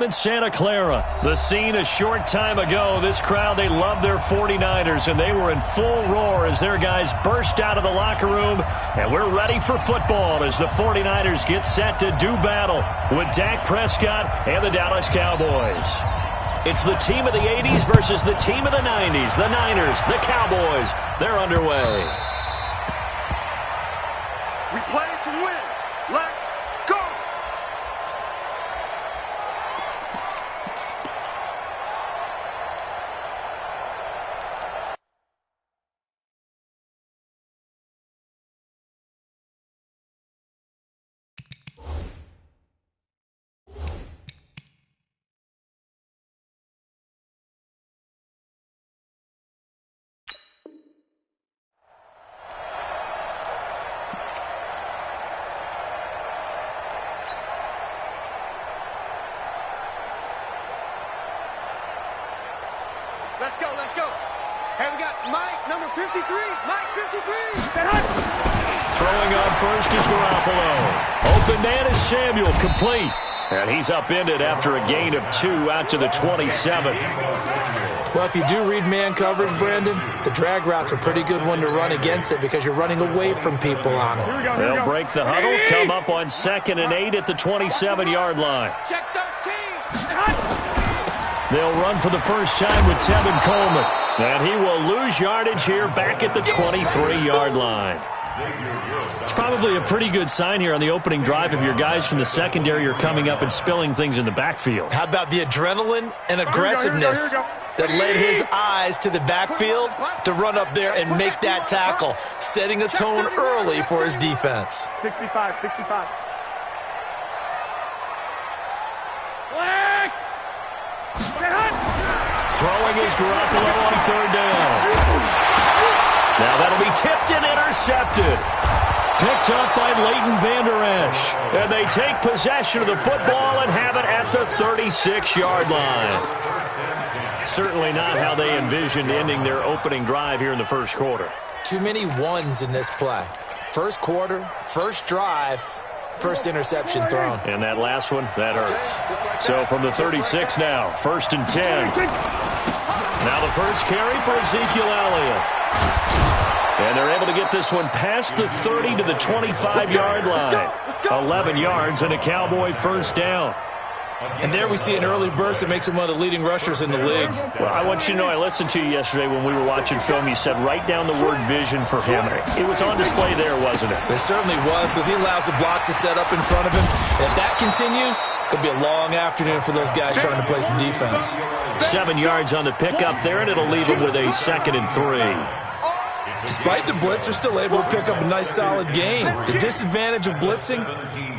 In Santa Clara, the scene a short time ago. This crowd, they love their 49ers, and they were in full roar as their guys burst out of the locker room. And we're ready for football as the 49ers get set to do battle with Dak Prescott and the Dallas Cowboys. It's the team of the 80s versus the team of the 90s. The Niners, the Cowboys, they're underway. We play to win. Let's go! Let's go, let's go. Hey, we got Mike, number 53. Mike, 53. Throwing on first is Garoppolo. Open man is Samuel, complete. And he's upended after a gain of 2 out to the 27. Well, if you do read man coverage, Brandon, the drag route's a pretty good one to run against it because you're running away from people on it. They'll break the huddle, come up on 2nd and 8 at the 27-yard line. Check 13. They'll run for the first time with Tevin Coleman. And he will lose yardage here back at the 23-yard line. It's probably a pretty good sign here on the opening drive if your guys from the secondary are coming up and spilling things in the backfield. How about the adrenaline and aggressiveness that led his eyes to the backfield to run up there and make that tackle, setting a tone early for his defense. 65. Throwing is Garoppolo on 3rd down. Now that'll be tipped and intercepted. Picked up by Leighton Vander Esch. And they take possession of the football and have it at the 36-yard line. Certainly not how they envisioned ending their opening drive here in the first quarter. Too many ones in this play. First quarter, first drive, first interception thrown. And that last one, that hurts. So from the 36 now, 1st and 10. Now the first carry for Ezekiel Elliott. And they're able to get this one past the 30 to the 25-yard line. 11 yards and a Cowboy first down. And there we see an early burst that makes him one of the leading rushers in the league. Well, I want you to know, I listened to you yesterday when we were watching film. You said write down the word vision for him. It was on display there, wasn't it? It certainly was, because he allows the blocks to set up in front of him. And if that continues, it'll be a long afternoon for those guys trying to play some defense. 7 yards on the pickup there, and it'll leave him with a 2nd and 3. Despite the blitz, they're still able to pick up a nice, solid gain. The disadvantage of blitzing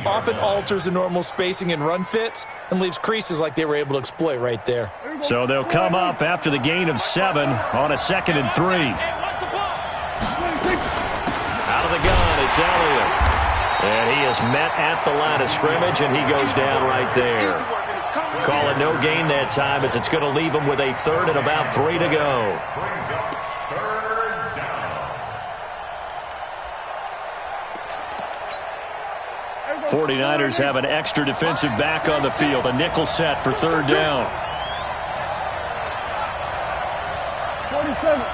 often alters the normal spacing and run fits and leaves creases like they were able to exploit right there. So they'll come up after the gain of 7 on a 2nd and 3. Out of the gun, it's Elliott. And he is met at the line of scrimmage, and he goes down right there. Call it no gain that time, as it's going to leave him with a 3rd and about 3 to go. 49ers have an extra defensive back on the field. A nickel set for 3rd down. 47.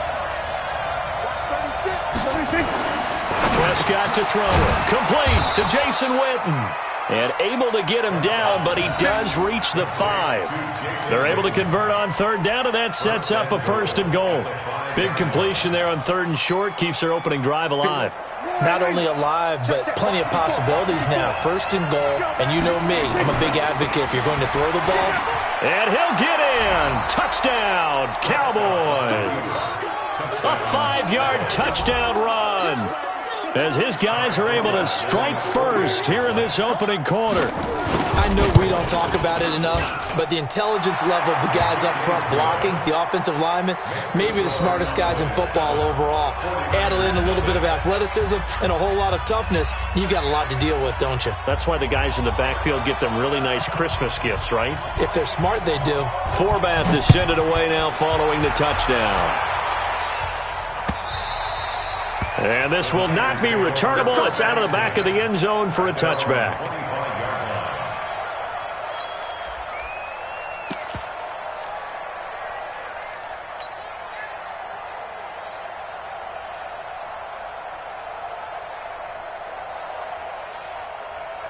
Prescott to throw it. Complete to Jason Witten. And able to get him down, but he does reach the 5. They're able to convert on 3rd down, and that sets up a 1st and goal. Big completion there on 3rd and short. Keeps their opening drive alive. Not only alive, but plenty of possibilities now. 1st and goal, and you know me, I'm a big advocate if you're going to throw the ball. And he'll get in. Touchdown, Cowboys. A 5-yard touchdown run, as his guys are able to strike first here in this opening quarter. I know we don't talk about it enough, but the intelligence level of the guys up front blocking, the offensive linemen, maybe the smartest guys in football overall. Add in a little bit of athleticism and a whole lot of toughness, you've got a lot to deal with, don't you? That's why the guys in the backfield get them really nice Christmas gifts, right? If they're smart, they do. Forbath to send it away now following the touchdown. And this will not be returnable. It's out of the back of the end zone for a touchback.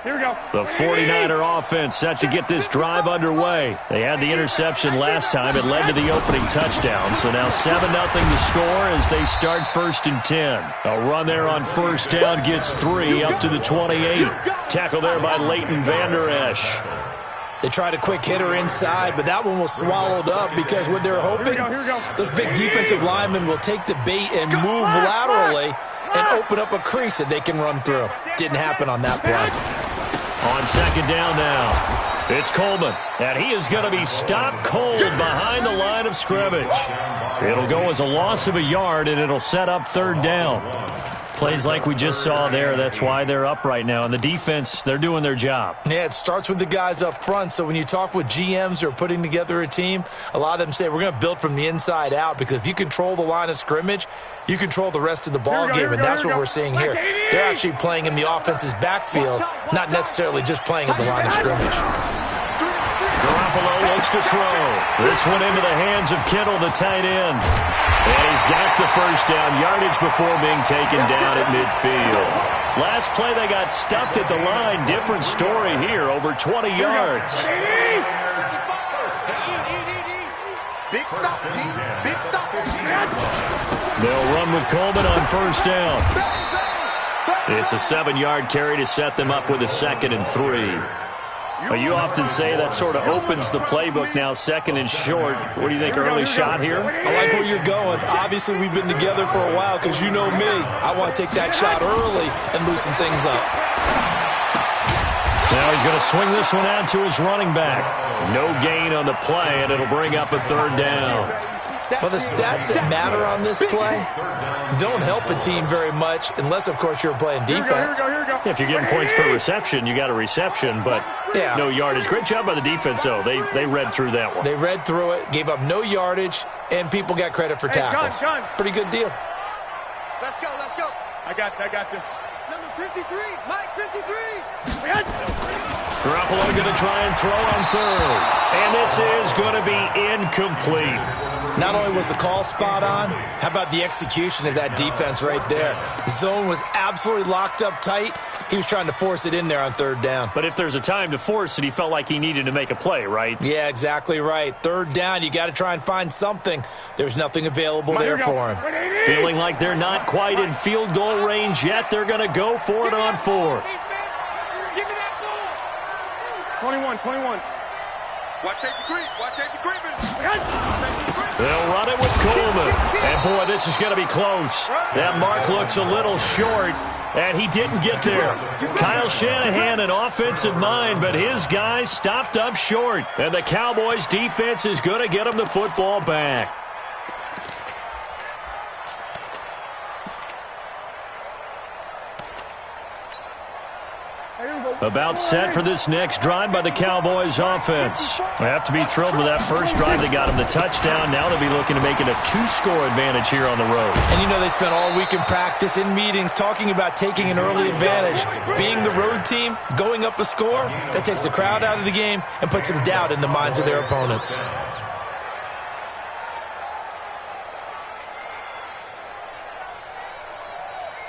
Here we go. The 49er offense set to get this drive underway. They had the interception last time. It led to the opening touchdown. So now 7-0 the score as they start 1st and 10. A run there on 1st down gets 3 up to the 28. Tackle there by Leighton Vander Esch. They tried a quick hitter inside, but that one was swallowed up because what they're hoping, those big defensive linemen will take the bait and move laterally and open up a crease that they can run through. Didn't happen on that play. On 2nd down now, it's Coleman, and he is going to be stopped cold behind the line of scrimmage. It'll go as a loss of a yard, and it'll set up 3rd down. Plays like we just saw there, that's why they're up right now. And the defense, they're doing their job. Yeah, it starts with the guys up front. So when you talk with GMs who are putting together a team, a lot of them say we're going to build from the inside out, because if you control the line of scrimmage, you control the rest of the ball game, and that's what we're seeing here. They're actually playing in the offense's backfield, not necessarily just playing at the line of scrimmage. Garoppolo looks to throw. This one into the hands of Kittle, the tight end. And he's got the 1st down yardage before being taken down at midfield. Last play they got stuffed at the line. Different story here, over 20 yards. Big stop, D. Big stop. They'll run with Coleman on 1st down. It's a 7-yard carry to set them up with a 2nd and 3. Well, you often say that sort of opens the playbook now, 2nd and short. What do you think, early shot here? I like where you're going. Obviously, we've been together for a while because you know me. I want to take that shot early and loosen things up. Now he's going to swing this one out to his running back. No gain on the play, and it'll bring up a 3rd down. Well, the stats that matter on this play don't help a team very much unless, of course, you're playing defense. If you're getting points per reception, you got a reception, but no yardage. Great job by the defense, though. They read through that one. They read through it, gave up no yardage, and people got credit for tackles. Pretty good deal. Let's go, let's go. I got you. Number 53, Mike 53. Garoppolo going to try and throw on 3rd. And this is going to be incomplete. Not only was the call spot on, how about the execution of that defense right there? The zone was absolutely locked up tight. He was trying to force it in there on 3rd down. But if there's a time to force it, he felt like he needed to make a play, right? Yeah, exactly right. 3rd down, you got to try and find something. There's nothing available there for him. Feeling like they're not quite in field goal range yet. They're going to go for it on 4th. 21. Watch safety creep. Watch safety creeping. They'll run it with Coleman. And, boy, this is going to be close. That mark looks a little short, and he didn't get there. Kyle Shanahan, an offensive mind, but his guys stopped up short. And the Cowboys' defense is going to get him the football back. About set for this next drive by the Cowboys offense. They have to be thrilled with that first drive. They got him the touchdown. Now they'll be looking to make it a 2-score advantage here on the road. And you know they spent all week in practice, in meetings, talking about taking an early advantage. Being the road team, going up a score, that takes the crowd out of the game and puts some doubt in the minds of their opponents.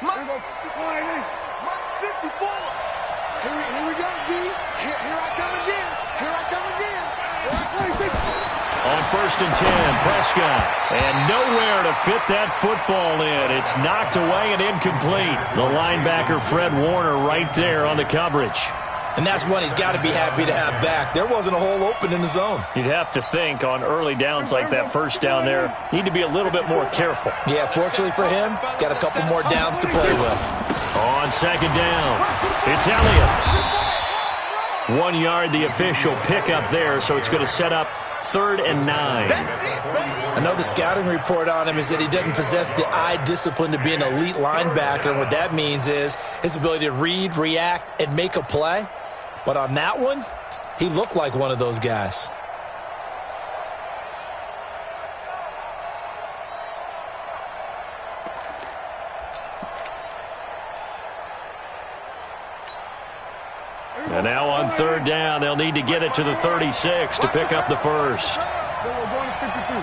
Mike 54. Here we go, D. Here I come again. On 1st and 10, Prescott. And nowhere to fit that football in. It's knocked away and incomplete. The linebacker, Fred Warner, right there on the coverage. And that's one he's got to be happy to have back. There wasn't a hole open in the zone. You'd have to think on early downs like that, 1st down there, need to be a little bit more careful. Yeah, fortunately for him, got a couple more downs to play with. On 2nd down, it's Elliott. 1 yard, the official pickup there, so it's going to set up 3rd and 9. I know the scouting report on him is that he doesn't possess the eye discipline to be an elite linebacker, and what that means is his ability to read, react, and make a play. But on that one, he looked like one of those guys. And now on 3rd down, they'll need to get it to the 36 to pick up the first. So we're going to 52.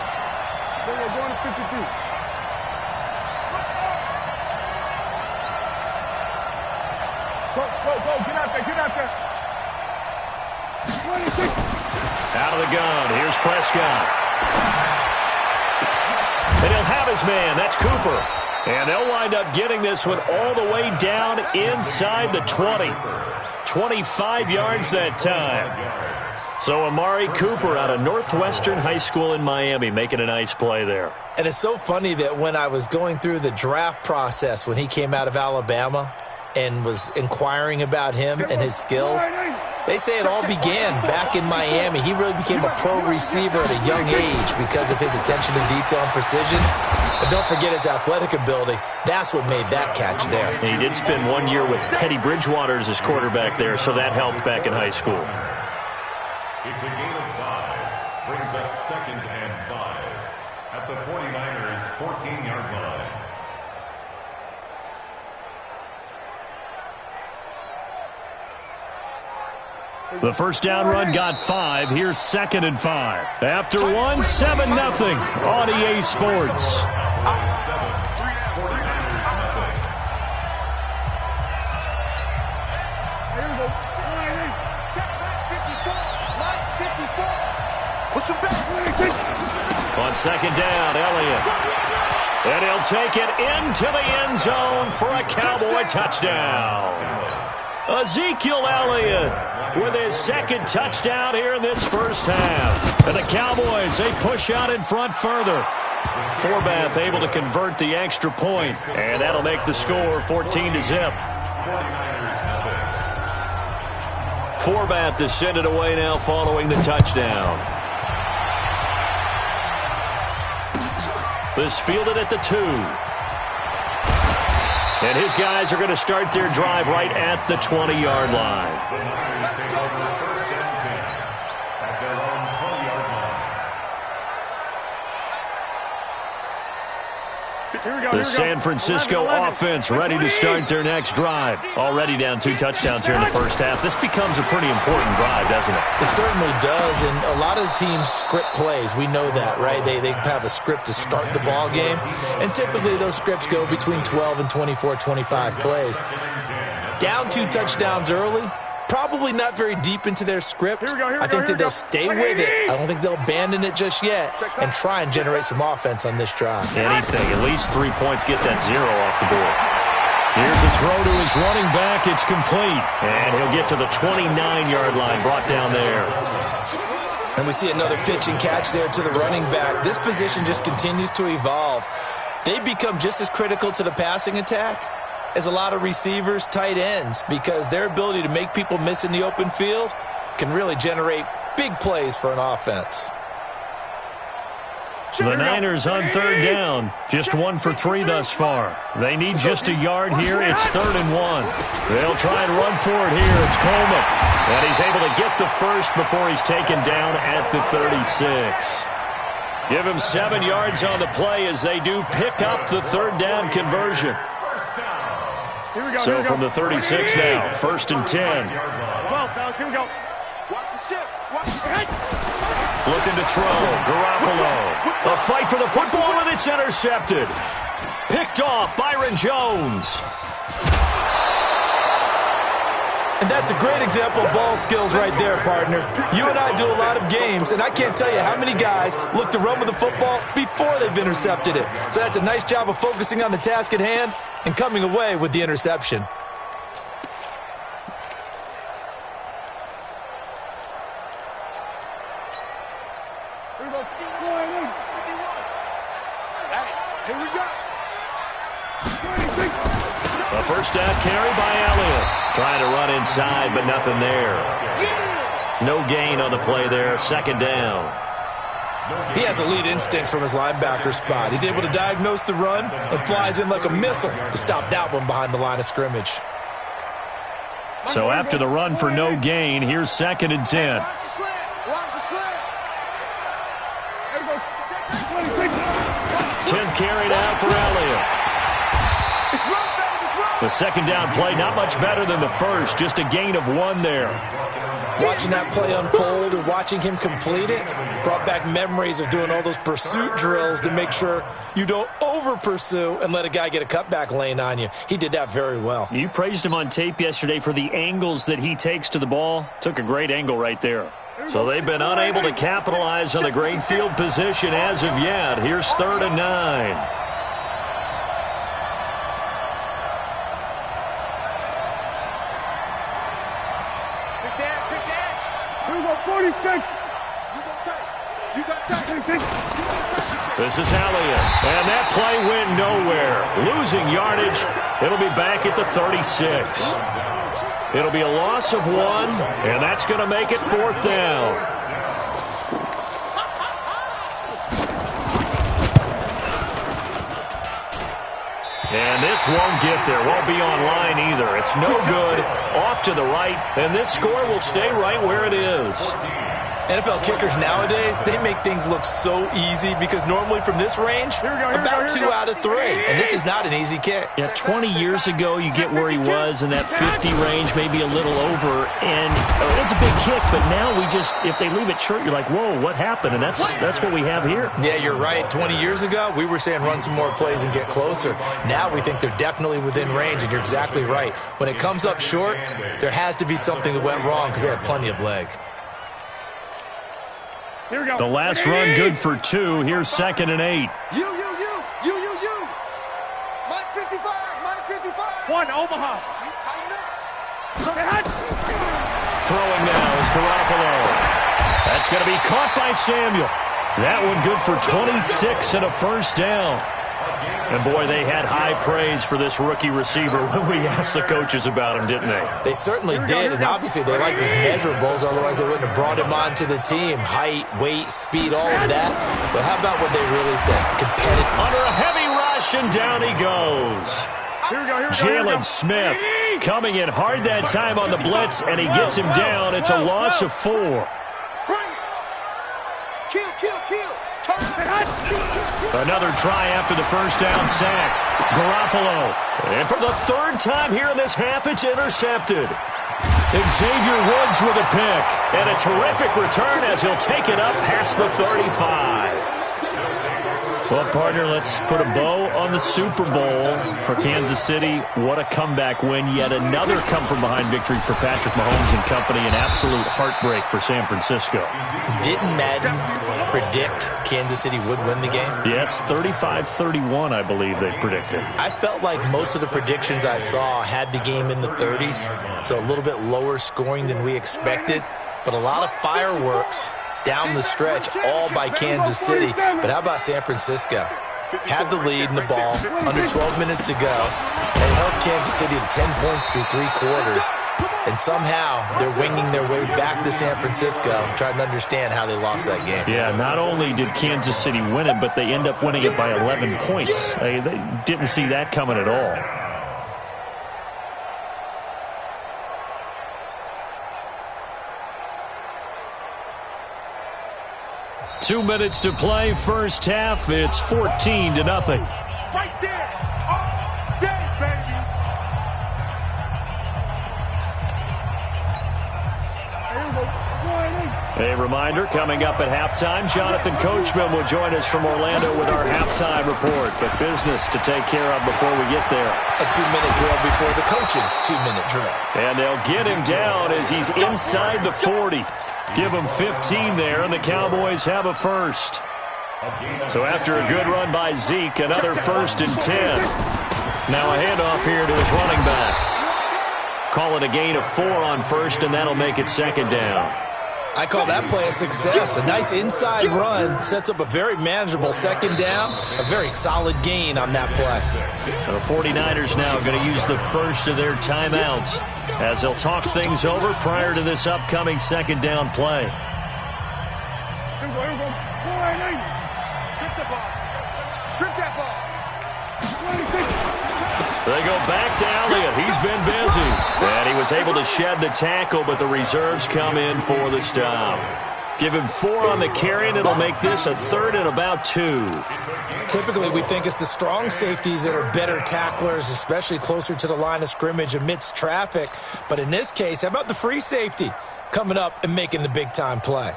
Go, get out Get out there. 26. Out of the gun. Here's Prescott. And he'll have his man. That's Cooper. And they'll wind up getting this one all the way down inside the 20. 25 yards that time. So Amari Cooper out of Northwestern High School in Miami making a nice play there. And it's so funny that when I was going through the draft process when he came out of Alabama and was inquiring about him and his skills, they say it all began back in Miami. He really became a pro receiver at a young age because of his attention to detail and precision. But don't forget his athletic ability. That's what made that catch there. He did spend 1 year with Teddy Bridgewater as his quarterback there, so that helped back in high school. It's a gain of 5. Brings up 2nd and 5 at the 49ers' 14-yard line. The first down run got 5. Here's 2nd and 5. After 1, 7-0 on EA Sports. On 2nd down, Elliott. And he'll take it into the end zone for a Cowboy touchdown. Ezekiel Elliott with his 2nd touchdown here in this first half. And the Cowboys, they push out in front further. Forbath able to convert the extra point, and that'll make the score 14-0. Forbath descended away now following the touchdown. This fielded at the 2. And his guys are going to start their drive right at the 20-yard line. The San Francisco offense ready to start their next drive. Already down 2 touchdowns here in the first half. This becomes a pretty important drive, doesn't it? It certainly does, and a lot of the teams script plays. We know that, right? They have a script to start the ball game, and typically those scripts go between 12 and 24, 25 plays. Down 2 touchdowns early, probably not very deep into their script. I think that they'll stay with it. I don't think they'll abandon it just yet and try and generate some offense on this drive. Anything. At least 3 points, get that 0 off the board. Here's a throw to his running back. It's complete. And he'll get to the 29-yard line, brought down there. And we see another pitch and catch there to the running back. This position just continues to evolve. They become just as critical to the passing attack as a lot of receivers, tight ends, because their ability to make people miss in the open field can really generate big plays for an offense. The Niners on 3rd down, just 1 for 3 thus far. They need just a yard here. It's 3rd and 1. They'll try and run for it here. It's Coleman. And he's able to get the first before he's taken down at the 36. Give him 7 yards on the play as they do pick up the 3rd down conversion. So from the 36 now, 1st and 10. Well, here we go. Watch the ship. Watch the ship. Looking to throw. Garoppolo. A fight for the football, and it's intercepted. Picked off Byron Jones. And that's a great example of ball skills right there, partner. You and I do a lot of games, and I can't tell you how many guys look to run with the football before they've intercepted it. So that's a nice job of focusing on the task at hand and coming away with the interception. Here we go. A first down carry by Elliott. Trying to run inside, but nothing there. No gain on the play there. 2nd down. He has elite instincts from his linebacker spot. He's able to diagnose the run and flies in like a missile to stop that one behind the line of scrimmage. So after the run for no gain, here's 2nd and 10. Watch the slant. Watch the slant. 10th carry now for Elliott. It's run, baby. It's run. The 2nd down play, not much better than the first. Just a gain of 1 there. Watching that play unfold, field and watching him complete it brought back memories of doing all those pursuit drills to make sure you don't over-pursue and let a guy get a cutback lane on you. He did that very well. You praised him on tape yesterday for the angles that he takes to the ball. Took a great angle right there. So they've been unable to capitalize on the great field position as of yet. Here's 3rd and 9. This is Elliott, and that play went nowhere. Losing yardage. It'll be back at the 36. It'll be a loss of 1, and that's going to make it 4th down. And this won't get there. Won't be on line either. It's no good. Off to the right, and this score will stay right where it is. NFL kickers nowadays, they make things look so easy because normally from this range, about 2 out of 3. And this is not an easy kick. Yeah, 20 years ago, you get where he was in that 50 range, maybe a little over. And it's a big kick, but now if they leave it short, you're like, whoa, what happened? And that's what we have here. Yeah, you're right. 20 years ago, we were saying run some more plays and get closer. Now we think they're definitely within range, and you're exactly right. When it comes up short, there has to be something that went wrong because they had plenty of leg. Here we go. The last run good for 2. Here's 2nd and 8. You. Mike 55, Mike 55. 1, Omaha. You tighten up. Throwing now is Garoppolo. That's going to be caught by Samuel. That one good for 26 and a 1st down. And, boy, they had high praise for this rookie receiver when we asked the coaches about him, didn't they? They certainly did, and obviously they liked his measurables, otherwise they wouldn't have brought him onto the team. Height, weight, speed, all of that. But how about what they really said? Competitive. Under a heavy rush, and down he goes. Jalen Smith coming in hard that time on the blitz, and he gets him down. It's a loss of 4. Kill. Another try after the 1st down sack. Garoppolo. And for the 3rd time here in this half, it's intercepted. Xavier Woods with a pick. And a terrific return as he'll take it up past the 35. Well, partner, let's put a bow on the Super Bowl for Kansas City. What a comeback win. Yet another come-from-behind victory for Patrick Mahomes and company. An absolute heartbreak for San Francisco. Didn't Madden predict Kansas City would win the game? Yes, 35-31, I believe they predicted. I felt like most of the predictions I saw had the game in the 30s, so a little bit lower scoring than we expected, but a lot of fireworks down the stretch, all by Kansas City. But how about San Francisco? Had the lead in the ball, under 12 minutes to go, and held Kansas City to 10 points through 3 quarters. And somehow they're winging their way back to San Francisco, trying to understand how they lost that game. Yeah, not only did Kansas City win it, but they end up winning it by 11 points. They didn't see that coming at all. 2 minutes to play, 1st half. It's 14-0. Right there. All day, baby. A reminder, coming up at halftime, Jonathan Coachman will join us from Orlando with our halftime report. But business to take care of before we get there. A 2-minute drill before the coach's 2-minute drill. And they'll get him down as he's inside the 40. Give him 15 there, and the Cowboys have a 1st. So after a good run by Zeke, another 1st and 10. Now a handoff here to his running back. Call it a gain of 4 on 1st, and that'll make it 2nd down. I call that play a success. A nice inside run sets up a very manageable 2nd down. A very solid gain on that play. The 49ers now going to use the 1st of their timeouts as they'll talk things over prior to this upcoming 2nd down play. Strip that ball. They go back to Elliott. He's been busy. And he was able to shed the tackle, but the reserves come in for the stop. Give him 4 on the carry, and it'll make this a 3rd and about 2. Typically, we think it's the strong safeties that are better tacklers, especially closer to the line of scrimmage amidst traffic. But in this case, how about the free safety? coming up and making the big-time play.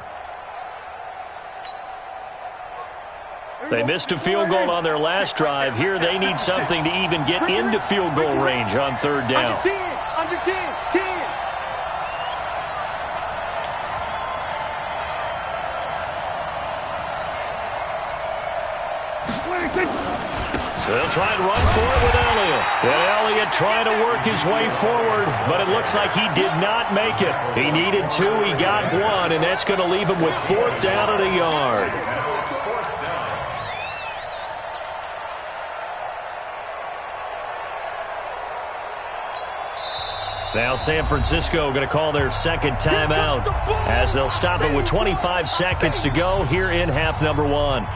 They missed a field goal on their last drive. Here they need something to even get into field goal range on third down. Under 10, 10. They'll try and run for it with Elliott. And Elliott trying to work his way forward, but it looks like he did not make it. He needed 2, he got 1, and that's going to leave him with 4th down and a yard. Now San Francisco going to call their second timeout as they'll stop it with 25 seconds to go here in half number 1.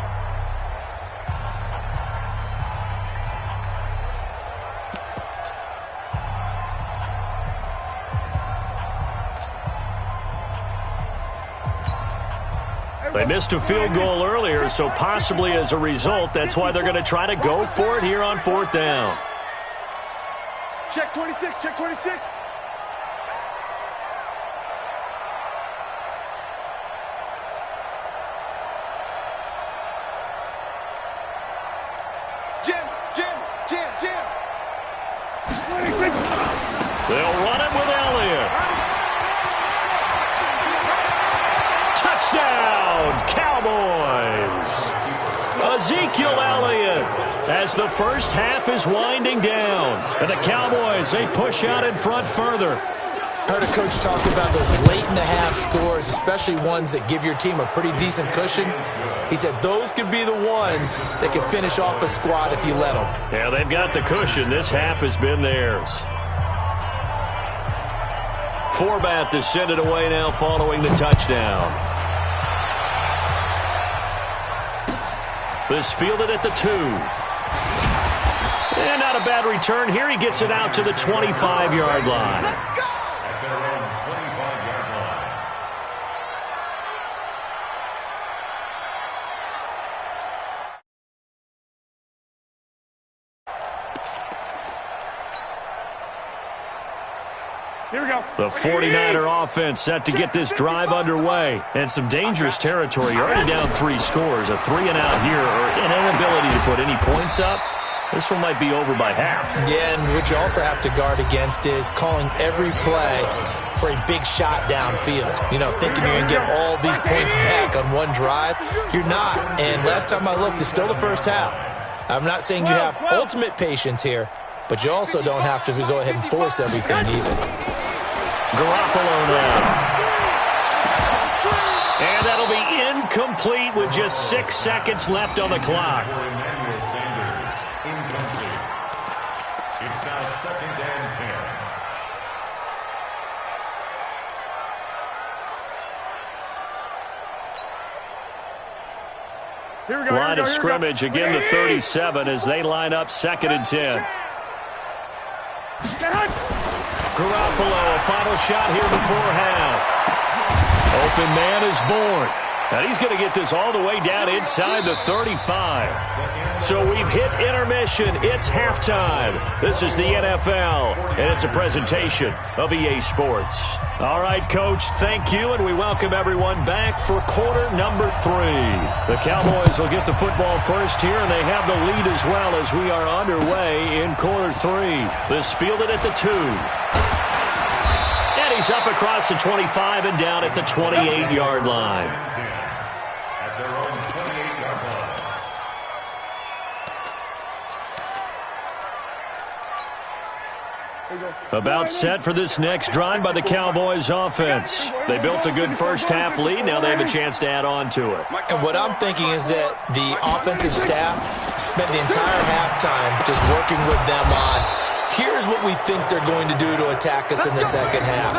They missed a field goal earlier, so possibly as a result, that's why they're going to try to go for it here on 4th down. Check 26, check 26. Jim. They'll run it with Elliott. Touchdown, Cowboys. Ezekiel Elliott as the first half is winding down. And the Cowboys, they push out in front further. Heard a coach talk about those late-in-the-half scores, especially ones that give your team a pretty decent cushion. He said those could be the ones that can finish off a squad if you let them. Yeah, they've got the cushion. This half has been theirs. Forbath to send it away now following the touchdown. This fielded at the 2. And not a bad return here. He gets it out to the 25-yard line. At their own 25-yard line. Here we go. The 49er offense set to get this drive underway. And some dangerous territory. You're already down 3 scores. A 3-and-out here, or an inability to put any points up. This one might be over by half. Yeah, and what you also have to guard against is calling every play for a big shot downfield. You know, thinking you're going to get all these points back on one drive. You're not. And last time I looked, it's still the first half. I'm not saying you have ultimate patience here, but you also don't have to go ahead and force everything either. Garoppolo now. And that'll be incomplete with just 6 seconds left on the clock. Incomplete. It's now 2nd and 10. Here we go. Line of scrimmage, again the 37 as they line up 2nd and 10. Garoppolo, a final shot here before half. Open man is born. And he's going to get this all the way down inside the 35. So we've hit intermission. It's halftime. This is the NFL, and it's a presentation of EA Sports. All right, Coach, thank you, and we welcome everyone back for quarter number 3. The Cowboys will get the football first here, and they have the lead as well as we are underway in quarter 3. This fielded at the 2. And he's up across the 25 and down at the 28-yard line. At their own 28-yard line. About set for this next drive by the Cowboys offense. They built a good first half lead. Now they have a chance to add on to it. And what I'm thinking is that the offensive staff spent the entire halftime just working with them on, here's what we think they're going to do to attack us in the second half.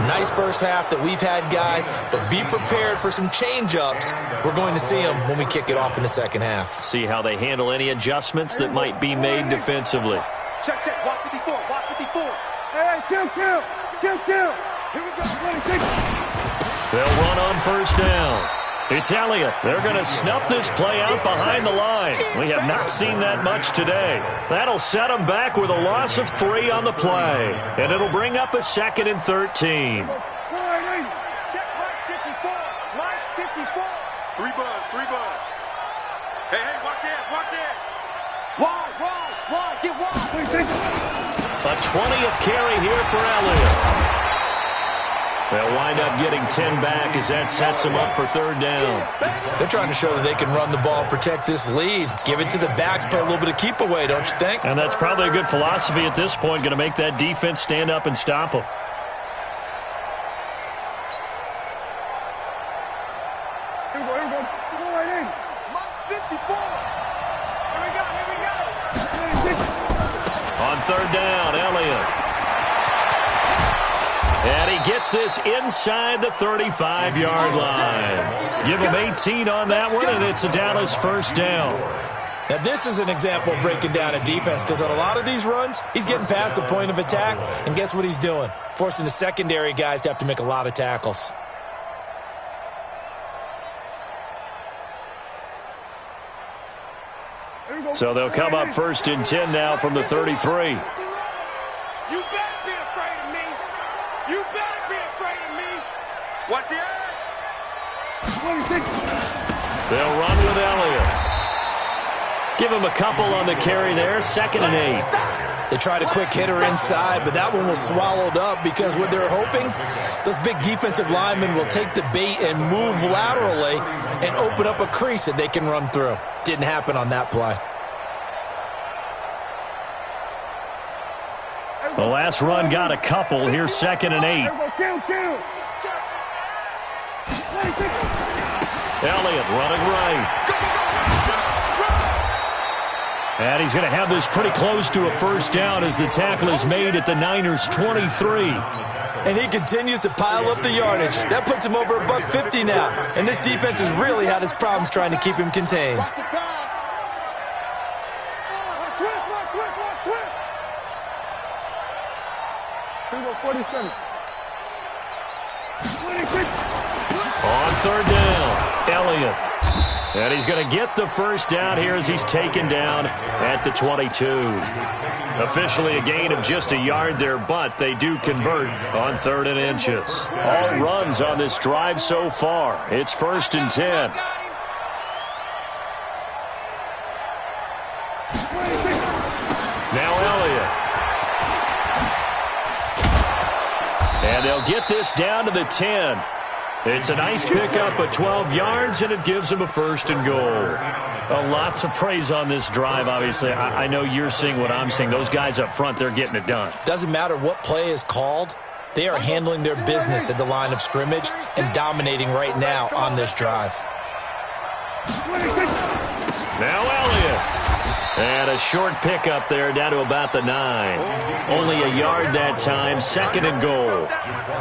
Nice first half that we've had, guys, but be prepared for some change-ups. We're going to see them when we kick it off in the second half. See how they handle any adjustments that might be made defensively. Check. Watch 54. Watch 54. Hey, kill. Here we go. 26. They'll run on first down. It's Elliott. They're going to snuff this play out behind the line. We have not seen that much today. That'll set them back with a loss of 3 on the play. And it'll bring up a 2nd and 13. buzz. Hey, watch it. Wide, get wide. A 20th carry here for Elliott. They'll wind up getting 10 back as that sets them up for third down. They're trying to show that they can run the ball and protect this lead. Give it to the backs, play a little bit of keep away, don't you think? And that's probably a good philosophy at this point, going to make that defense stand up and stop them. Here we go. Go right in. Mike 54. Here we go. On third down, Elliott. And he gets this inside the 35-yard line. Give him 18 on that one, and it's a Dallas first down. Now, this is an example of breaking down a defense, because on a lot of these runs, he's getting past the point of attack, and guess what he's doing? Forcing the secondary guys to have to make a lot of tackles. So they'll come up first and 10 now from the 33. You better be afraid of me. Watch the eye. They'll run with Elliott. Give him a couple on the carry there. 2nd and 8. They tried a quick hitter inside, but that one was swallowed up because what they're hoping, those big defensive linemen will take the bait and move laterally and open up a crease that they can run through. Didn't happen on that play. The last run got a couple. Here's 2nd and 8. Kill. Elliott running right. And he's going to have this pretty close to a first down as the tackle is made at the Niners' 23. And he continues to pile up the yardage. That puts him over $150 now. And this defense has really had its problems trying to keep him contained. Watch the pass. Twist. Here we go, 47. 26. On third down, Elliott. And he's going to get the first down here as he's taken down at the 22. Officially a gain of just a yard there, but they do convert on 3rd and inches. All runs on this drive so far. It's 1st and 10. Now Elliott. And they'll get this down to the 10. It's a nice pickup of 12 yards, and it gives them a 1st and goal. A lot to praise on this drive, obviously. I know you're seeing what I'm seeing. Those guys up front, they're getting it done. Doesn't matter what play is called. They are handling their business at the line of scrimmage and dominating right now on this drive. Now Elliott. And a short pickup there down to about the 9. Only a yard that time, 2nd and goal.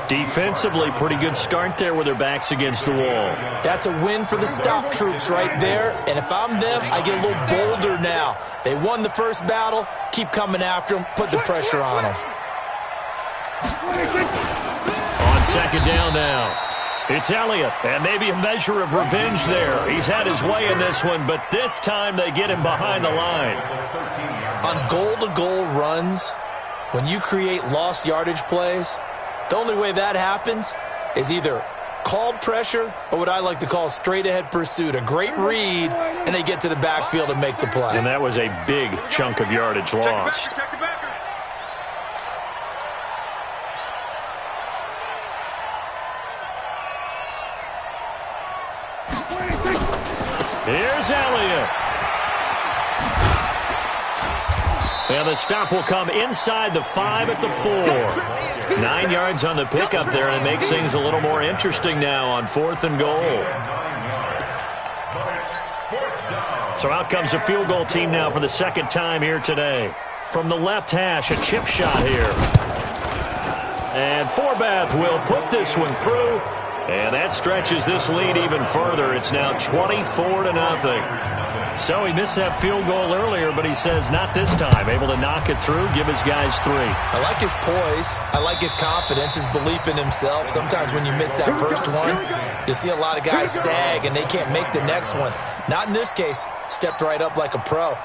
Defensively, pretty good start there with their backs against the wall. That's a win for the stop troops right there. And if I'm them, I get a little bolder now. They won the first battle. Keep coming after them. Put the pressure on them. On 2nd down now. It's Elliott, and maybe a measure of revenge there. He's had his way in this one, but this time they get him behind the line. On goal-to-goal runs, when you create lost yardage plays, the only way that happens is either called pressure or what I like to call straight-ahead pursuit. A great read, and they get to the backfield and make the play. And that was a big chunk of yardage lost. Check the backer. Here's Elliott. And the stop will come inside the 5 at the 4. 9 yards on the pickup there, and it makes things a little more interesting now on 4th and goal. So out comes a field goal team now for the 2nd time here today. From the left hash, a chip shot here. And Forbath will put this one through. And that stretches this lead even further. It's now 24-0. So he missed that field goal earlier, but he says not this time. Able to knock it through, give his guys 3. I like his poise. I like his confidence, his belief in himself. Sometimes when you miss that first one, you'll see a lot of guys sag and they can't make the next one. Not in this case. Stepped right up like a pro.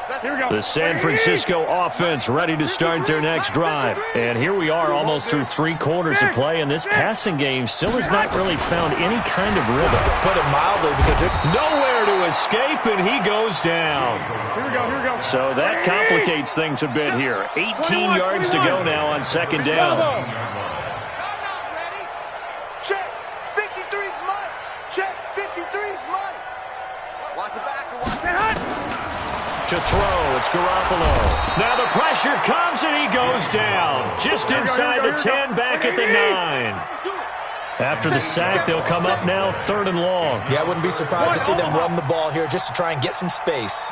Let's The San Francisco offense ready to start their next drive. And here we are almost through 3 quarters of play, and this passing game still has not really found any kind of rhythm. Put it mildly, because nowhere to escape, and he goes down. Here we go. So that complicates things a bit here. 18 yards to go now on second down. Check. 53's mine. Check. 53's mine. Watch the back. To throw, it's Garoppolo. Now the pressure comes, and he goes down. Just inside the 10, back at the 9. After the sack, they'll come up now 3rd and long. Yeah, I wouldn't be surprised to see them run the ball here just to try and get some space.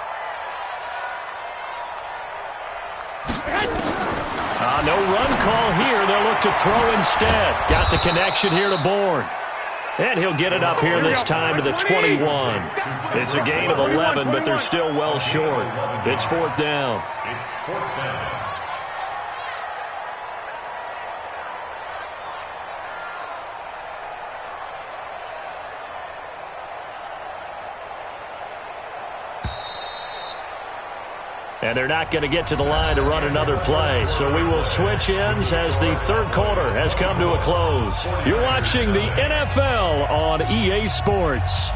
No run call here. They'll look to throw instead. Got the connection here to Bourne. And he'll get it up here this time to the 21. It's a gain of 11, but they're still well short. It's 4th down. It's 4th down. And they're not going to get to the line to run another play. So we will switch ends as the 3rd quarter has come to a close. You're watching the NFL on EA Sports.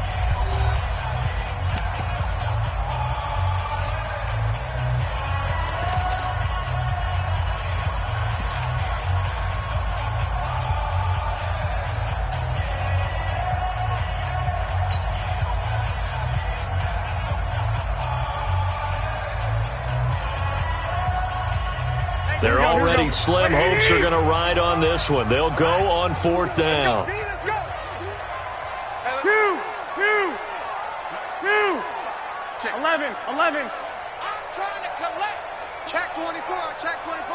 They're already slim hopes are going to ride on this one. They'll go on 4th down. Let's go. Two. Check. 11. I'm trying to collect. Check 24. Check 24.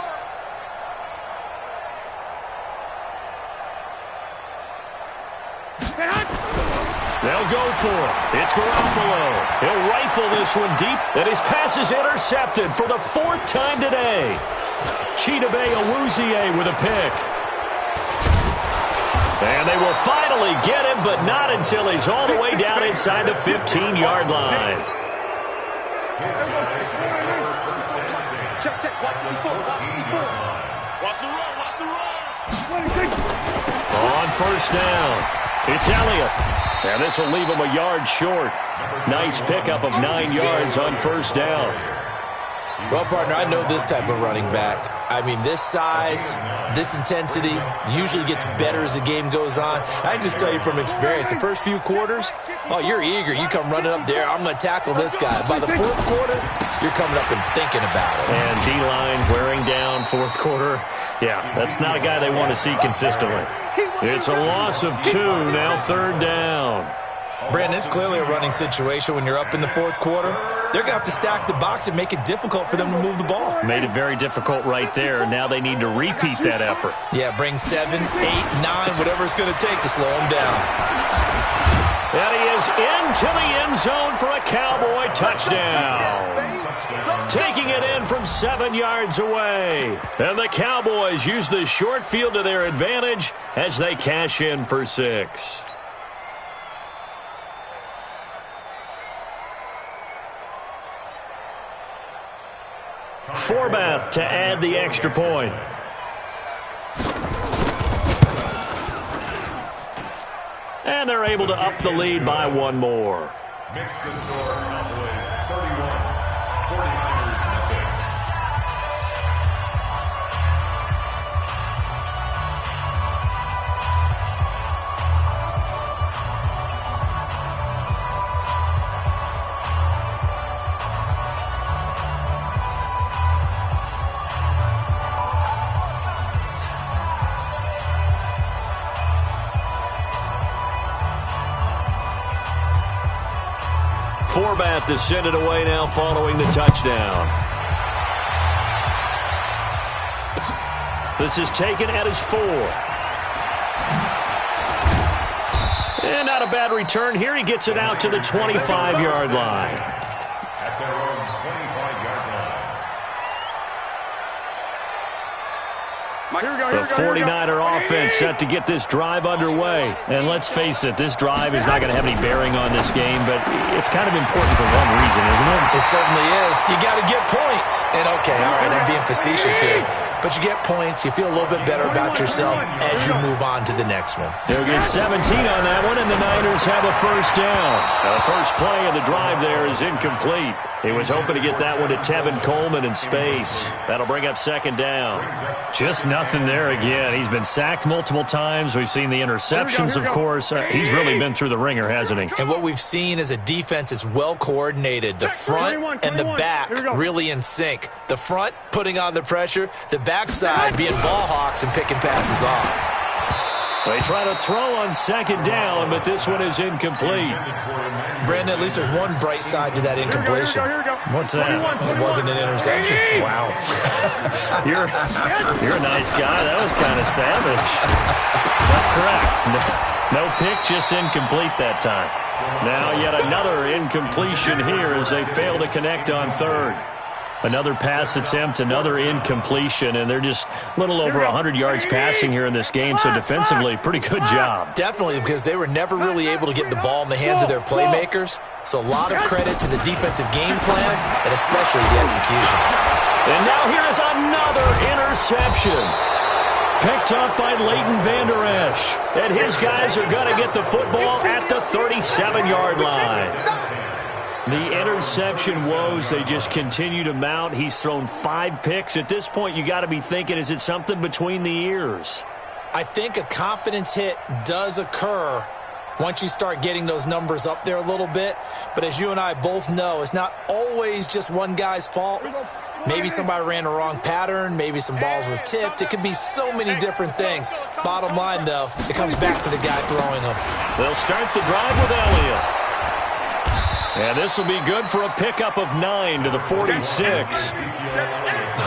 They'll go for it. It's Garoppolo. He'll rifle this one deep, and his pass is intercepted for the 4th time today. Chidobe Awuzie with a pick. And they will finally get him, but not until he's all the way down inside the 15-yard line. Check. Watch the run. Watch the run. On 1st down, it's Elliott. And this will leave him a yard short. Nice pickup of 9 yards on 1st down. Well, partner, I know this type of running back. I mean, this size, this intensity usually gets better as the game goes on. I can just tell you from experience, the first few quarters, oh, you're eager. You come running up there, I'm going to tackle this guy. By the 4th quarter, you're coming up and thinking about it. And D-line wearing down 4th quarter. Yeah, that's not a guy they want to see consistently. It's a loss of 2, now 3rd down. Brandon, it's clearly a running situation when you're up in the 4th quarter. They're going to have to stack the box and make it difficult for them to move the ball. Made it very difficult right there. Now they need to repeat that effort. Yeah, bring 7, 8, 9, whatever it's going to take to slow them down. And he is into the end zone for a Cowboy touchdown. Taking it in from 7 yards away. And the Cowboys use the short field to their advantage as they cash in for 6. Forbath to add the extra point. And they're able to up the lead by 1 more. Makes the score Cowboys 31, 49ers nothing. Forbath to send it away now following the touchdown. This is taken at his 4. And not a bad return here. He gets it out to the 25-yard line. At their own 25-yard line. The 49er offense set to get this drive underway. And let's face it, this drive is not going to have any bearing on this game, but it's kind of important for one reason, isn't it? It certainly is. You got to get points. And, okay, all right, I'm being facetious here. But you get points, you feel a little bit better about yourself as you move on to the next one. They'll get 17 on that one, and the Niners have a first down. Now, the first play of the drive there is incomplete. He was hoping to get that one to Tevin Coleman in space. That'll bring up second down. Just nothing there again. He's been sacked multiple times. We've seen the interceptions, of course. He's really been through the ringer, hasn't he? And what we've seen is a defense that's well coordinated. The front and the back really in sync. The front putting on the pressure, the backside being ball hawks and picking passes off. They try to throw on second down, but this one is incomplete. Brandon, at least there's one bright side to that incompletion. What's that? It wasn't an interception. Wow. You're a nice guy. That was kind of savage. But correct. No pick, just incomplete that time. Now yet another incompletion here as they fail to connect on third. Another pass attempt, another incompletion, and they're just a little over 100 yards passing here in this game, so defensively, pretty good job. Definitely, because they were never really able to get the ball in the hands of their playmakers, so a lot of credit to the defensive game plan, and especially the execution. And now here is another interception. Picked up by Leighton Vander Esch, and his guys are going to get the football at the 37-yard line. The interception woes, they just continue to mount. He's thrown 5 picks. At this point, you got to be thinking, is it something between the ears? I think a confidence hit does occur once you start getting those numbers up there a little bit. But as you and I both know, it's not always just one guy's fault. Maybe somebody ran the wrong pattern. Maybe some balls were tipped. It could be so many different things. Bottom line, though, it comes back to the guy throwing them. They'll start the drive with Elliott. And this will be good for a pickup of 9 to the 46.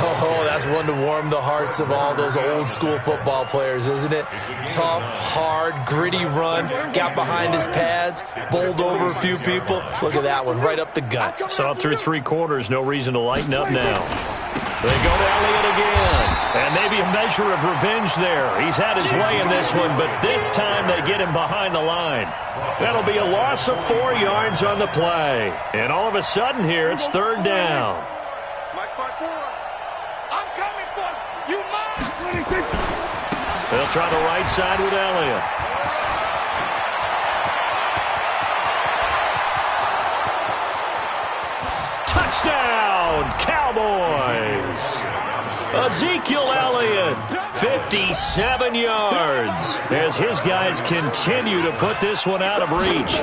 Oh, that's one to warm the hearts of all those old school football players, isn't it? Tough, hard, gritty run, got behind his pads, bowled over a few people. Look at that one, right up the gut. Saw it through 3 quarters, no reason to lighten up now. They go to Elliott again, and maybe a measure of revenge there. He's had his way in this one, but this time they get him behind the line. That'll be a loss of 4 yards on the play. And all of a sudden here, it's third down. I'm coming for you. Mine. They'll try the right side with Elliott. Touchdown, Cowboys! Ezekiel Elliott, 57 yards, as his guys continue to put this one out of reach.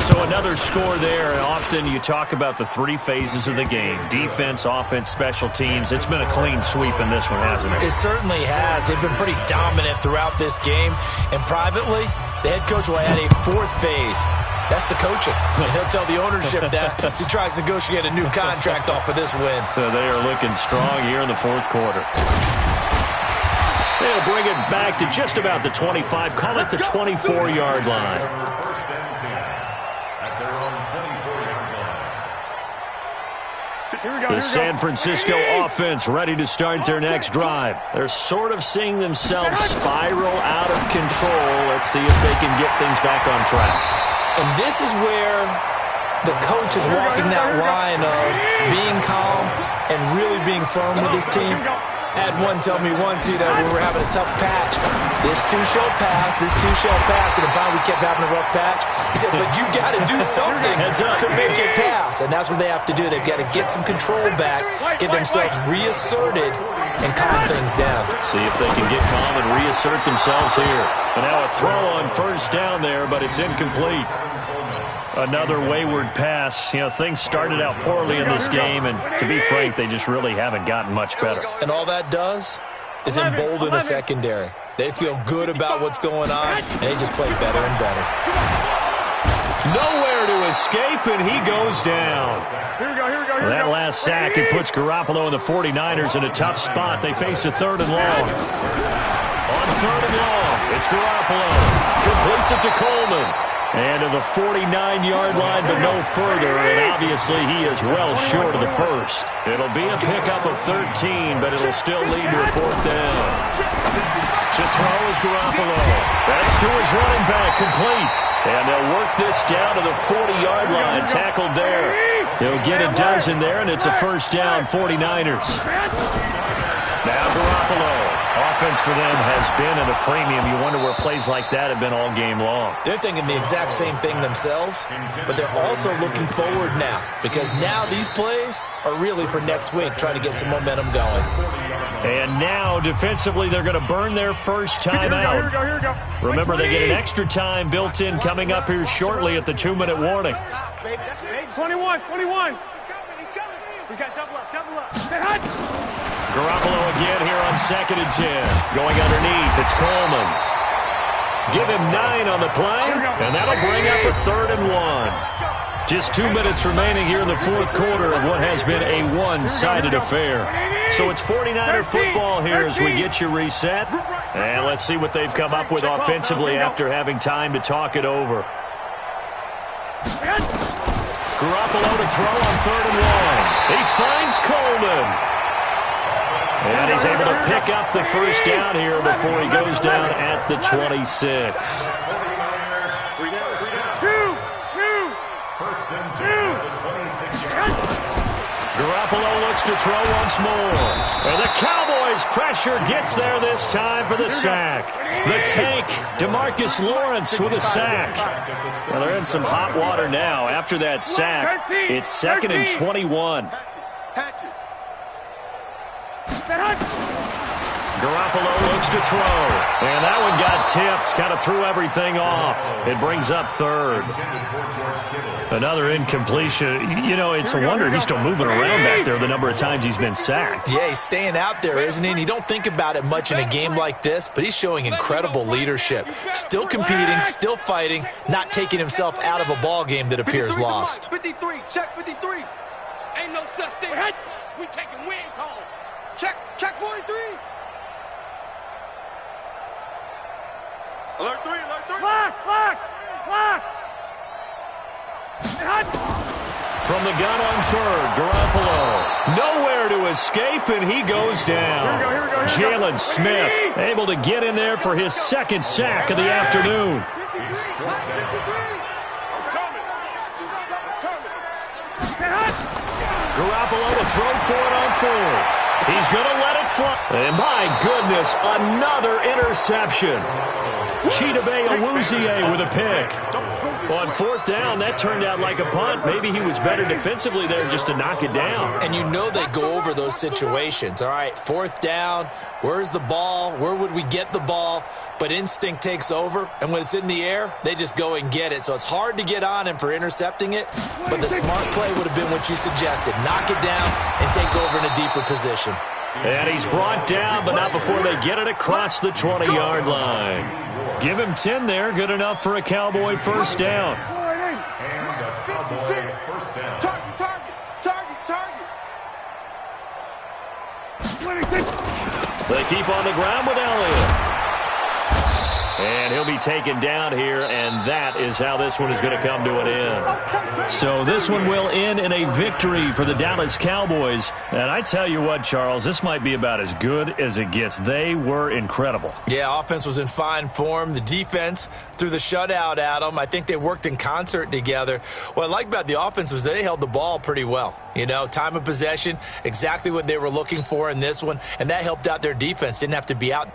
So another score there, and often you talk about the 3 phases of the game: defense, offense, special teams. It's been a clean sweep in this one, hasn't it? It certainly has. They've been pretty dominant throughout this game, and privately, the head coach will add a 4th phase. That's the coaching. And he'll tell the ownership that as he tries to negotiate a new contract off of this win. They are looking strong here in the 4th quarter. They'll bring it back to just about the 25. Call it the 24-yard line. The San Francisco offense ready to start their next drive. They're sort of seeing themselves spiral out of control. Let's see if they can get things back on track. And this is where the coach is walking that line of being calm and really being firm with his team. I had one tell me once, when we were having a tough patch, this too shall pass, this too shall pass, and if finally we kept having a rough patch, he said, but you got to do something to make it pass, and that's what they have to do. They've got to get some control back, get themselves reasserted, and calm things down. See if they can get calm and reassert themselves here. And now a throw on first down there, but it's incomplete. Another wayward pass. Things started out poorly in this game, and to be frank, they just really haven't gotten much better. And all that does is embolden the secondary. They feel good about what's going on, and they just play better and better. Nowhere to escape, and he goes down. That last sack, it puts Garoppolo and the 49ers in a tough spot. They face a 3rd and long. On 3rd and long, it's Garoppolo. Completes it to Coleman. And to the 49-yard line, but no further. And obviously, he is well short of the first. It'll be a pickup of 13, but it'll still lead to a fourth down. To throw is Garoppolo. That's to his running back, complete. And they'll work this down to the 40-yard line, tackled there. He'll get a dozen there, and it's a first down, 49ers. Now Garoppolo. Offense for them has been at a premium. You wonder where plays like that have been all game long. They're thinking the exact same thing themselves, but they're also looking forward now because now these plays are really for next week, trying to get some momentum going. And now, defensively, they're going to burn their first time out. Here we go. Remember, they get an extra time built in coming up here shortly at the 2-minute warning. 21. He's coming. We got double up. Garoppolo again here on 2nd and 10. Going underneath, it's Coleman. Give him 9 on the play, and that'll bring up a 3rd and 1. Just 2 minutes remaining here in the fourth quarter of what has been a one-sided affair. So it's 49er football here as we get you reset. And let's see what they've come up with offensively after having time to talk it over. Garoppolo to throw on 3rd and 1. He finds Coleman. And he's able to pick up the first down here before he goes down at the 26. First and 10 at the 26-yard. Garoppolo looks to throw once more. And the Cowboys' pressure gets there this time for the sack. The tank, DeMarcus Lawrence with a sack. Well, they're in some hot water now. After that sack, it's 2nd and 21. Garoppolo looks to throw. And that one got tipped. Kind of threw everything off. It brings up 3rd. Another incompletion. You know, it's a wonder he's still moving around back there the number of times he's been sacked. Yeah, he's staying out there, isn't he? And you don't think about it much in a game like this, but he's showing incredible leadership. Still competing, still fighting, not taking himself out of a ball game that appears lost. 53, check 53. Ain't no such thing. We taking wins home. Check 43. Alert 3. Lock. From the gun on 3rd, Garoppolo. Nowhere to escape, and he goes down. Jalen Smith able to get in there for his 2nd sack of the afternoon. 53. Garoppolo to throw for it on 4th. He's going to let it fly. And my goodness, another interception. Chidobe Awuzie with a pick. On 4th down, that turned out like a punt. Maybe he was better defensively there just to knock it down. And you know they go over those situations. All right, 4th down, where's the ball? Where would we get the ball? But instinct takes over, and when it's in the air, they just go and get it. So it's hard to get on him for intercepting it, but the smart play would have been what you suggested. Knock it down and take over in a deeper position. And he's brought down, but not before they get it across the 20-yard line. Give him 10 there, good enough for a Cowboy first down. And a Cowboy first down. Target. They keep on the ground with Elliott. And he'll be taken down here, and that is how this one is going to come to an end. So this one will end in a victory for the Dallas Cowboys. And I tell you what, Charles, this might be about as good as it gets. They were incredible. Yeah, offense was in fine form. The defense threw the shutout at them. I think they worked in concert together. What I like about the offense was they held the ball pretty well. You know, time of possession, exactly what they were looking for in this one, and that helped out their defense. Didn't have to be out.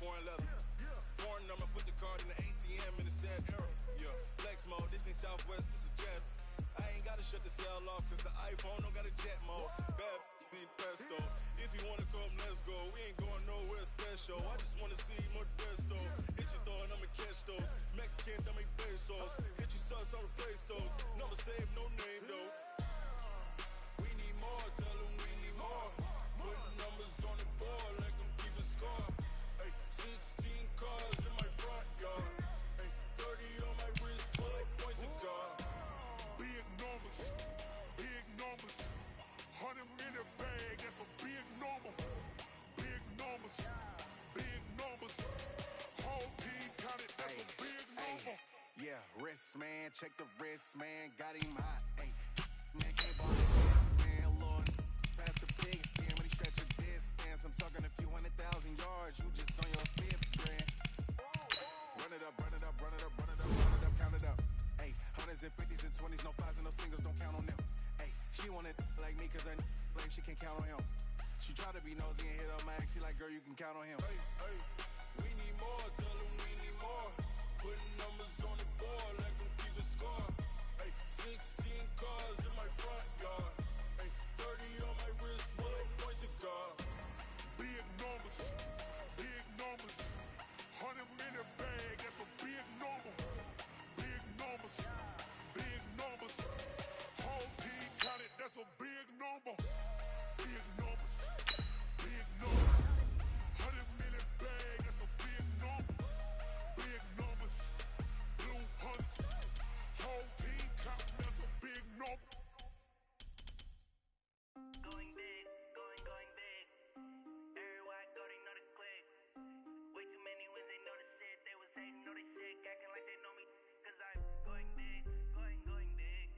foreign leather. Foreign number, put the card in the ATM in the sad era. Yeah, flex mode, this ain't Southwest, this is jet. I ain't gotta shut the cell off, cause the iPhone don't got a jet mode. Bad ain't pesto. If you wanna come, let's go. We ain't going nowhere special. I just wanna see Modesto. Hit your thought, I'ma catch those. Mexican, I make pesos. Hit your sus, I'll replace those. Number save, no name though. We need more, tell them we need more. Putting numbers on the board like I'm keeping score. Ay, 16 cars in my front yard. Ay, 30 on my wrist, full of points of God. Big numbers, big numbers. 100 in the bag, that's a big number. Big numbers, big numbers. Whole team counted, that's a big number. Yeah, wrist man, check the wrist man, got him hot. Ay, man, can't ball like this, man, Lord. Pass the pig skin when he stretch your distance. I'm talking a few 100,000 yards, you just on your fifth grand. Run it up, run it up, run it up, run it up, run it up, count it up. Ay, hundreds and fifties and 20s, no fives and no singles, don't count on them. Ay, she wanted like me, cause I like she can't count on him. She tried to be nosy and hit up my ex, she like, girl, you can count on him. Ay, ay, we need more, tell them we need more. Putting numbers on the board like I'm keeping score. Ay, 16 cars in my front yard. Ay, 30 on my wrist, full of points of God. Big numbers, big numbers. 100 in the bag, that's a big number. Big numbers, big numbers. Whole team counted, that's a big number. Big numbers, big numbers. 100 in the bag, that's a big number. Big numbers, blue hunts. Whole team counted, that's a big number. Going big, going big. Everywhere I go, they know the click. Way too many wins, they know the shit. They was hating, know they sick, acting like they know me. Cause I'm going big, going big.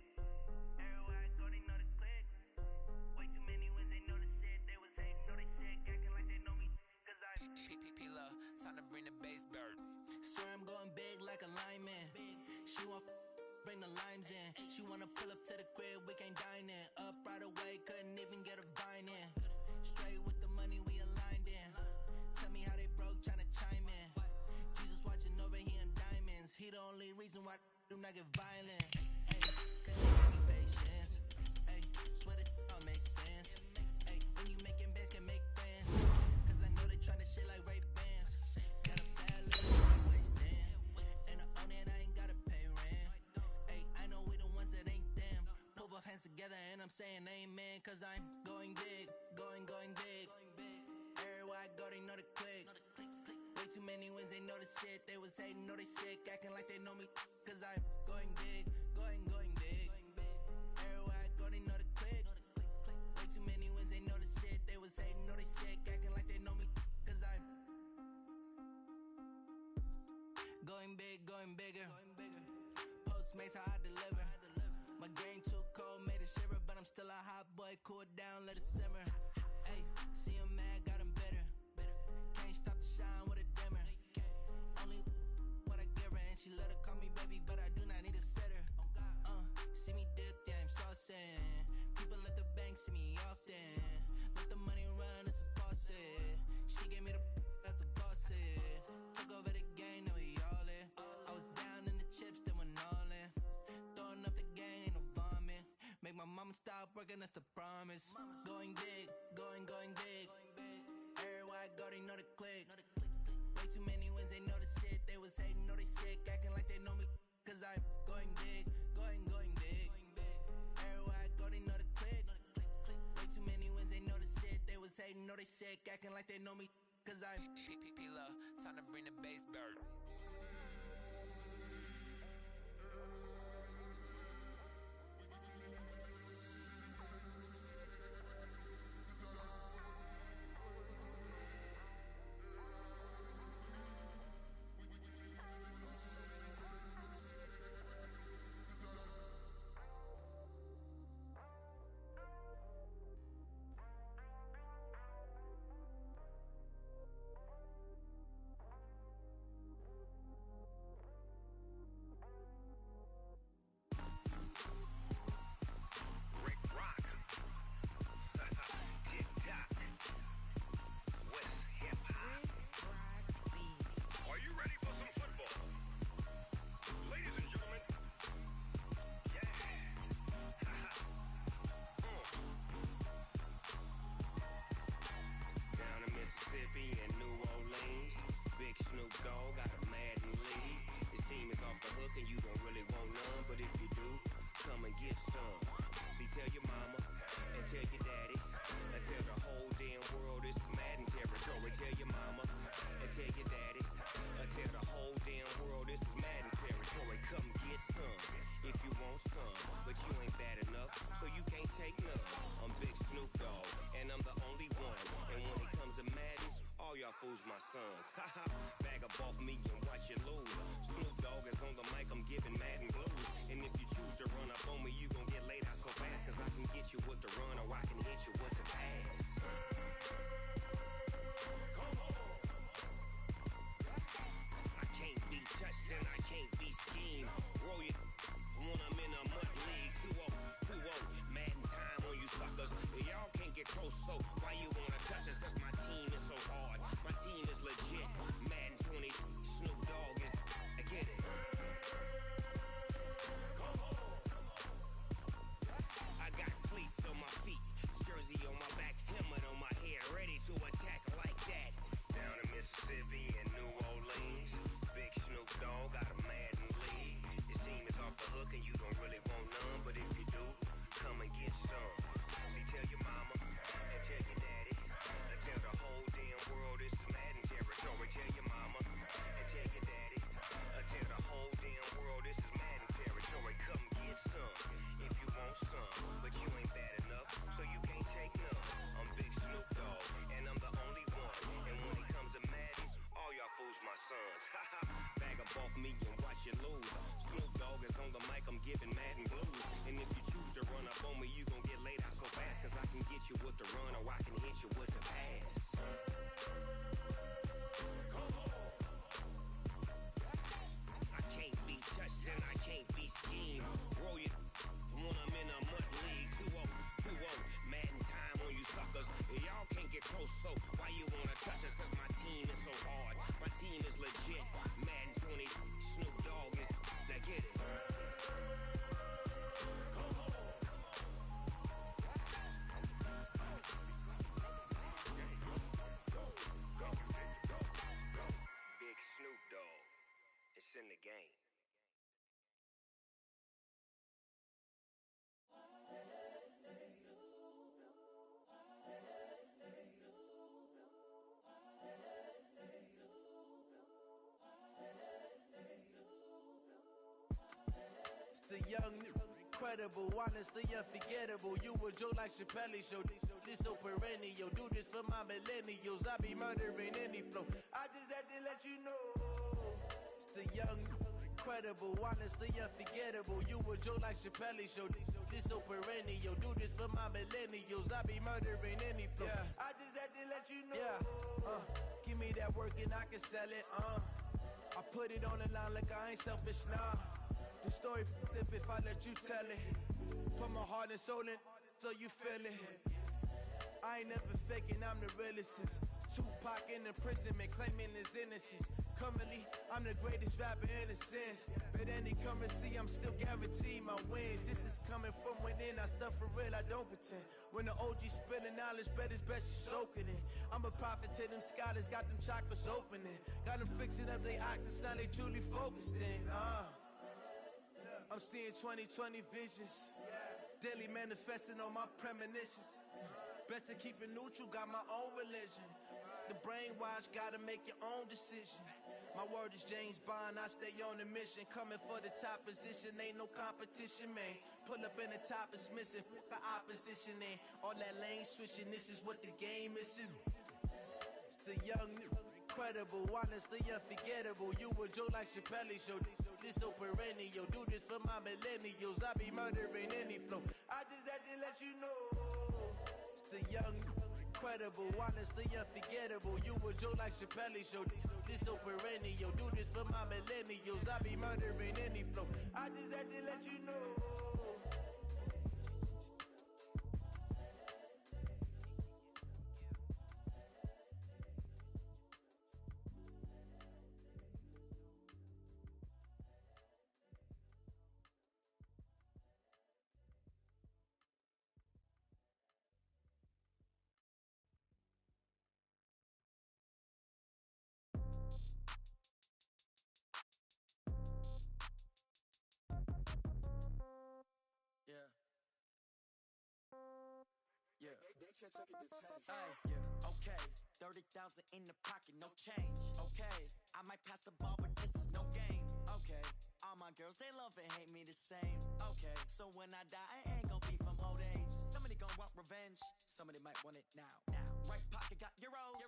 Everywhere I go, they know the click. Way too many wins, they know the shit. They was hating, know they sick, acting like they know me. Cause I'm P-P-P-Love, time to bring the bass bird. Swear I'm going big like a lineman. She want bring the limes in. She wanna pull up to the crib, we can't dine in. Up right away, couldn't even get a vine in. Straight with the money, we aligned in. Tell me how they broke, tryna chime in. Jesus watching over here in diamonds. He the only reason why do not get violent. Ay, cause he gave me patience. Ay, swear that all makes sense. Ay, when you making bands, can make friends. Cause I know they tryna shit like Ray-Bans. Got a bad little money wasting. And I own it, I ain't gotta pay rent. Ay, I know we the ones that ain't them. Pull both hands together and I'm saying amen. Cause I'm going big, going big. Everywhere I go, they know the click. Way too many wins, they know the shit. They was hating, know they sick, acting like they know me. Cause I'm going big, going big. Everywhere I go, they know the click. Way too many wins, they know the shit. They was hating, know they sick, acting like they know me. Cause I'm going big, going bigger. Postmates, how I deliver. My game too cold, made it shiver. But I'm still a hot boy, cool it down, let it simmer. Ay, see him mad, got him bitter. Can't stop the shine with a dimmer. Only what I give her, and she let her call me baby, but I do not need a sitter. See me dip, yeah, I'm saucing. People at the bank see me often. Let the money run, it's a faucet. She gave me the that's a bosses. Took over the game, now we all in. I was down in the chips, then went all in. Throwing up the gang, ain't no vomit. Make my mama stop working, that's the promise. Going big, going big. Everywhere I go, they know the click. Way too many wins, they know the shit. They was hating, know they sick, acting like they know me. Cause I'm going big, going big. Everywhere I go, they know the click. Way too many wins, they know the shit. They was hating, know they sick, acting like they know me. Cause I'm P-P-P-Love, time to bring the bass bird. giving mad and blues. And if you choose to run up on me, you gon' get laid out so fast. Cause I can get you with the run or I can hit you with the pass. I can't be touched and I can't be schemed. Roll you when I'm in a mud league. 2-0, 2-0, mad in time on you suckers. Y'all can't get close, so why you wanna touch us? Cause my team is so hard, my team is legit. Madden 20, Snoop Dogg is, now get it. Big Snoop Dogg, it's in the game. The young, incredible, honestly unforgettable. You a Joe like Chappelle show. This so perennial. Do this for my millennials. I be murdering any flow. I just had to let you know. It's the young, incredible, honestly unforgettable. You a Joe like Chappelle show. This so perennial. Do this for my millennials. I be murdering any flow. Yeah. I just had to let you know. Yeah. Give me that work and I can sell it. I put it on the line like I ain't selfish, nah. The story flip if I let you tell it. Put my heart and soul in so you feel it. I ain't never faking, I'm the realest since Tupac in imprisonment, claiming his innocence. Currently, I'm the greatest rapper in a sense. But any currency, I'm still guaranteed my wins. This is coming from within, I stuff for real, I don't pretend. When the OG spilling knowledge, bet it's best you soak it in. I'm a prophet to them scholars, got them chakras opening. Got them fixing up they octaves, now they truly focused in. I'm seeing 2020 visions, daily manifesting on my premonitions. Best to keep it neutral, got my own religion. The brainwash, gotta make your own decision. My word is James Bond, I stay on the mission. Coming for the top position, ain't no competition, man. Pull up in the top, it's missing, the opposition ain't. All that lane switching, this is what the game missing. It's the young, incredible, honestly unforgettable. You a Joe like Chappelle show. This so perennial. Do this for my millennials. I be murdering any flow. I just had to let you know. It's the young, incredible, honestly unforgettable. You a Joe like Chappelle show. This so perennial. Do this for my millennials. I be murdering any flow. I just had to let you know. Okay, 30,000 in the pocket, no change. Okay, I might pass the ball, but this is no game. Okay, all my girls, they love and hate me the same. Okay, so when I die, I ain't gon' be from old age. Somebody gon' want revenge, somebody might want it now. Right pocket got euros,